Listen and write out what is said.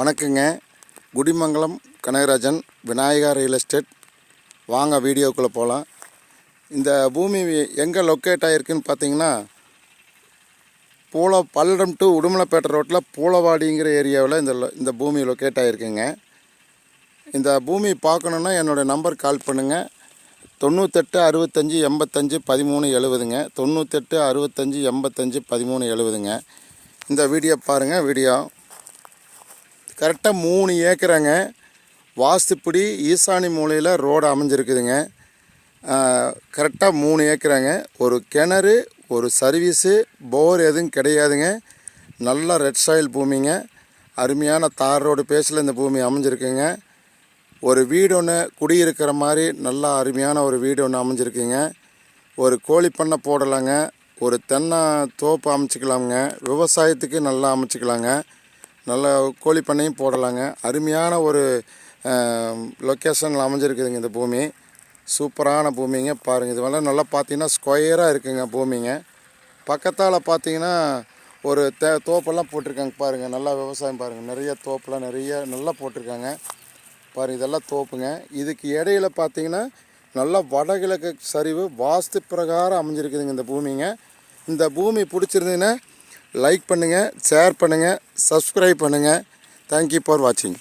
வணக்கங்க. Kudimangalam Kanagarajan, Vinayaka real estate. வாங்க வீடியோக்குள்ளே போகலாம். இந்த பூமி எங்கே லொக்கேட் ஆகிருக்குன்னு பார்த்தீங்கன்னா, பல்லடம் டு உடுமலைப்பேட்டை ரோட்டில் பூலவாடிங்கிற ஏரியாவில் இந்த பூமி லொக்கேட் ஆகிருக்குங்க. இந்த பூமி பார்க்கணுன்னா என்னுடைய நம்பர் கால் பண்ணுங்கள். 98 65 85 13 70ங்க. 98 65 85 13 70ங்க. இந்த வீடியோ பாருங்கள். வீடியோ கரெக்டாக 3 ஏக்கராங்க. வாஸ்துப்படி ஈசானி மூலையில் ரோடு அமைஞ்சிருக்குதுங்க. கரெக்டாக 3 ஏக்கராங்க. ஒரு கிணறு, ஒரு சர்வீஸு, போர் எதுவும் கிடையாதுங்க. நல்ல ரெட் சாயில் பூமிங்க. அருமையான தார் ரோடு பேஸில் இந்த பூமி அமைஞ்சிருக்குங்க. ஒரு வீடு ஒன்று குடியிருக்கிற மாதிரி நல்லா அருமையான ஒரு வீடு ஒன்று அமைஞ்சிருக்குங்க. ஒரு கோழி பண்ணை போடலாங்க. ஒரு தென்னை தோப்பு அமைச்சிக்கலாமுங்க. விவசாயத்துக்கு நல்லா அமைச்சிக்கலாங்க. நல்ல கோழி பண்ணையும் போடலாங்க. அருமையான ஒரு லொக்கேஷனில் அமைஞ்சிருக்குதுங்க இந்த பூமி. சூப்பரான பூமிங்க. பாருங்கள், இது வேணால் நல்லா பார்த்தீங்கன்னா ஸ்கொயராக இருக்குங்க பூமிங்க. பக்கத்தால் பார்த்தீங்கன்னா ஒரு தோப்பெல்லாம் போட்டிருக்காங்க பாருங்கள். நல்லா விவசாயம் பாருங்கள். நிறைய தோப்பெல்லாம் நல்லா போட்டிருக்காங்க பாருங்கள். இதெல்லாம் தோப்புங்க. இதுக்கு இடையில பார்த்தீங்கன்னா நல்லா வடகிழக்கு சரிவு வாஸ்து பிரகாரம் அமைஞ்சிருக்குதுங்க இந்த பூமிங்க. இந்த பூமி பிடிச்சிருந்தீங்கன்னா லைக் பண்ணுங்கள், ஷேர் பண்ணுங்கள், சப்ஸ்கிரைப் பண்ணுங்கள். தேங்க்யூ ஃபார் வாட்சிங்.